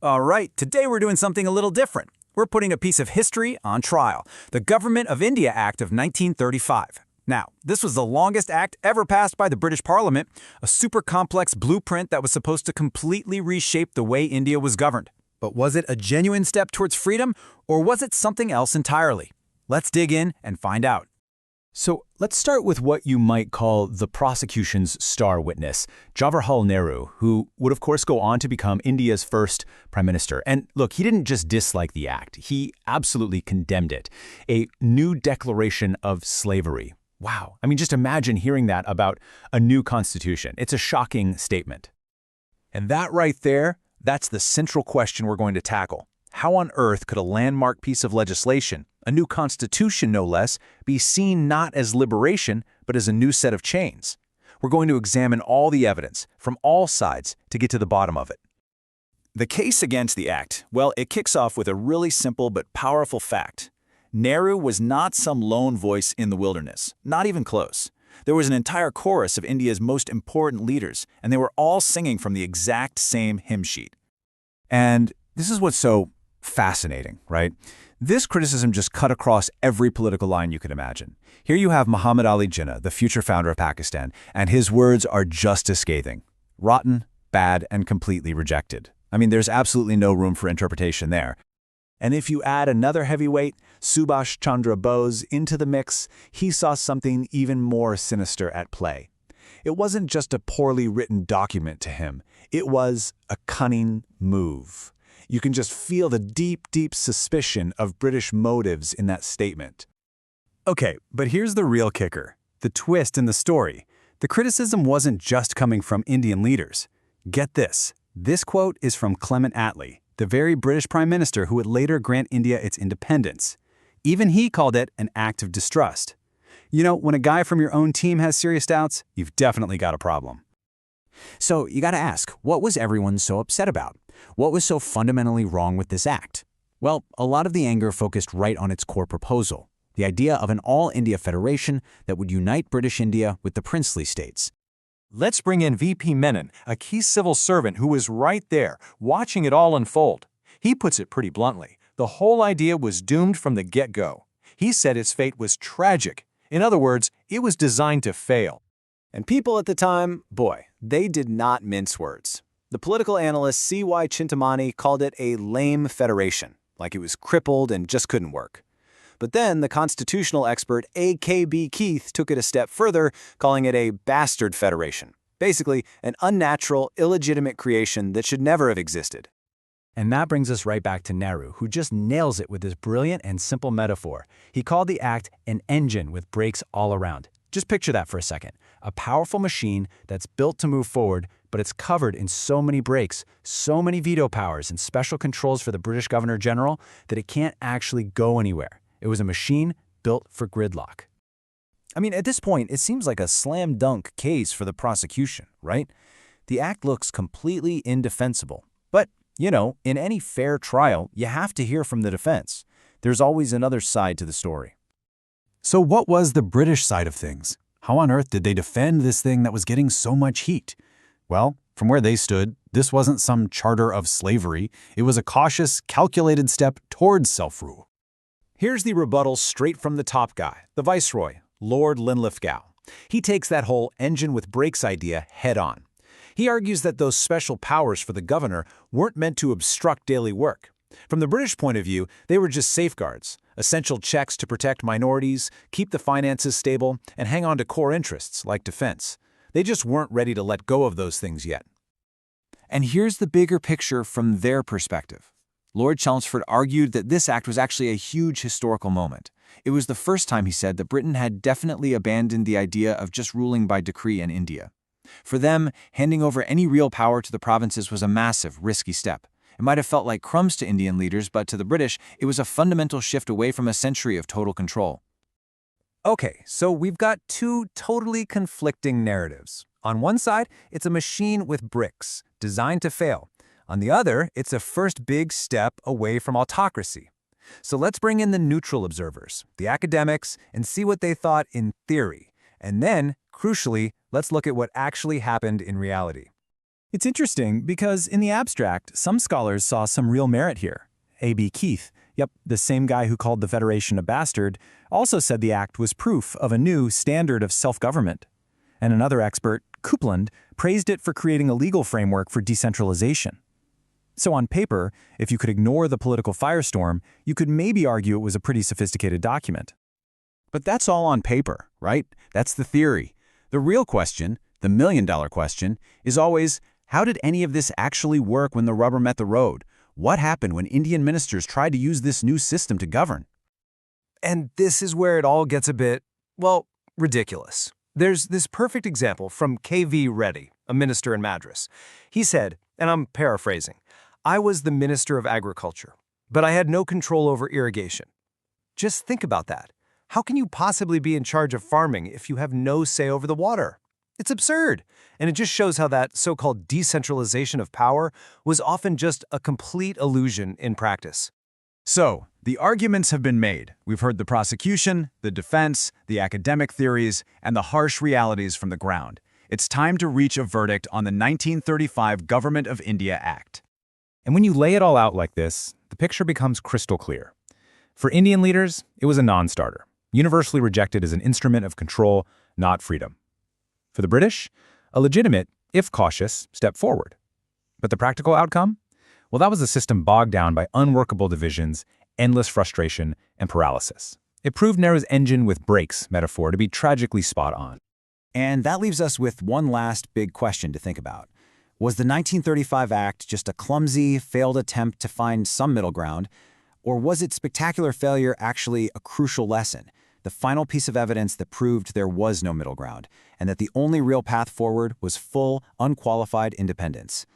All right, today we're doing something a little different. We're putting a piece of history on trial, the Government of India Act of 1935. Now, this was the longest act ever passed by the British Parliament, a super complex blueprint that was supposed to completely reshape the way India was governed. But was it a genuine step towards freedom, or was it something else entirely? Let's dig in and find out. So let's start with what you might call the prosecution's star witness, Jawaharlal Nehru, who would of course go on to become India's first prime minister. And look, he didn't just dislike the act, he absolutely condemned it. A new declaration of slavery. Wow, I mean, just imagine hearing that about a new constitution. It's a shocking statement. And that right there, that's the central question we're going to tackle. How on earth could a landmark piece of legislation, a new constitution no less, be seen not as liberation, but as a new set of chains? We're going to examine all the evidence from all sides to get to the bottom of it. The case against the act, well, it kicks off with a really simple but powerful fact. Nehru was not some lone voice in the wilderness, not even close. There was an entire chorus of India's most important leaders, and they were all singing from the exact same hymn sheet. And this is what's so fascinating, right? This criticism just cut across every political line you could imagine. Here you have Muhammad Ali Jinnah, the future founder of Pakistan, and his words are just as scathing. Rotten, bad, and completely rejected. I mean, there's absolutely no room for interpretation there. And if you add another heavyweight, Subhash Chandra Bose, into the mix, he saw something even more sinister at play. It wasn't just a poorly written document to him. It was a cunning move. You can just feel the deep, deep suspicion of British motives in that statement. Okay, but here's the real kicker, the twist in the story. The criticism wasn't just coming from Indian leaders. Get this. This quote is from Clement Attlee, the very British Prime Minister who would later grant India its independence. Even he called it an act of distrust. You know, when a guy from your own team has serious doubts, you've definitely got a problem. So you gotta ask, what was everyone so upset about? What was so fundamentally wrong with this act? Well, a lot of the anger focused right on its core proposal, the idea of an all-India federation that would unite British India with the princely states. Let's bring in VP Menon, a key civil servant who was right there, watching it all unfold. He puts it pretty bluntly. The whole idea was doomed from the get-go. He said its fate was tragic. In other words, it was designed to fail. And people at the time, boy, they did not mince words. The political analyst C.Y. Chintamani called it a lame federation, like it was crippled and just couldn't work. But then the constitutional expert A.K.B. Keith took it a step further, calling it a bastard federation. Basically, an unnatural, illegitimate creation that should never have existed. And that brings us right back to Nehru, who just nails it with this brilliant and simple metaphor. He called the act an engine with brakes all around. Just picture that for a second. A powerful machine that's built to move forward, but it's covered in so many brakes, so many veto powers and special controls for the British Governor General that it can't actually go anywhere. It was a machine built for gridlock. I mean, at this point, it seems like a slam dunk case for the prosecution, right? The act looks completely indefensible. But, you know, in any fair trial, you have to hear from the defense. There's always another side to the story. So what was the British side of things? How on earth did they defend this thing that was getting so much heat? Well, from where they stood, this wasn't some charter of slavery. It was a cautious, calculated step towards self-rule. Here's the rebuttal straight from the top guy, the Viceroy, Lord Linlithgow. He takes that whole engine with brakes idea head on. He argues that those special powers for the governor weren't meant to obstruct daily work. From the British point of view, they were just safeguards, essential checks to protect minorities, keep the finances stable, and hang on to core interests like defense. They just weren't ready to let go of those things yet. And here's the bigger picture from their perspective. Lord Chelmsford argued that this act was actually a huge historical moment. It was the first time, he said, that Britain had definitely abandoned the idea of just ruling by decree in India. For them, handing over any real power to the provinces was a massive, risky step. It might have felt like crumbs to Indian leaders, but to the British, it was a fundamental shift away from a century of total control. Okay, so we've got two totally conflicting narratives. On one side, it's a machine with bricks, designed to fail. On the other, it's a first big step away from autocracy. So let's bring in the neutral observers, the academics, and see what they thought in theory. And then, crucially, let's look at what actually happened in reality. It's interesting because in the abstract, some scholars saw some real merit here. A.B. Keith, the same guy who called the Federation a bastard, also said the act was proof of a new standard of self-government. And another expert, Coupland, praised it for creating a legal framework for decentralization. So on paper, if you could ignore the political firestorm, you could maybe argue it was a pretty sophisticated document. But that's all on paper, right? That's the theory. The real question, the million-dollar question, is always, how did any of this actually work when the rubber met the road? What happened when Indian ministers tried to use this new system to govern? And this is where it all gets a bit, well, ridiculous. There's this perfect example from K.V. Reddy, a minister in Madras. He said, and I'm paraphrasing, "I was the Minister of Agriculture, but I had no control over irrigation." Just think about that. How can you possibly be in charge of farming if you have no say over the water? It's absurd. And it just shows how that so-called decentralization of power was often just a complete illusion in practice. So, the arguments have been made. We've heard the prosecution, the defense, the academic theories, and the harsh realities from the ground. It's time to reach a verdict on the 1935 Government of India Act. And when you lay it all out like this, the picture becomes crystal clear. For Indian leaders, it was a non-starter, universally rejected as an instrument of control, not freedom. For the British, a legitimate, if cautious, step forward. But the practical outcome? Well, that was a system bogged down by unworkable divisions, endless frustration, and paralysis. It proved Nehru's engine with brakes metaphor to be tragically spot on. And that leaves us with one last big question to think about. Was the 1935 Act just a clumsy, failed attempt to find some middle ground, or was its spectacular failure actually a crucial lesson, the final piece of evidence that proved there was no middle ground, and that the only real path forward was full, unqualified independence?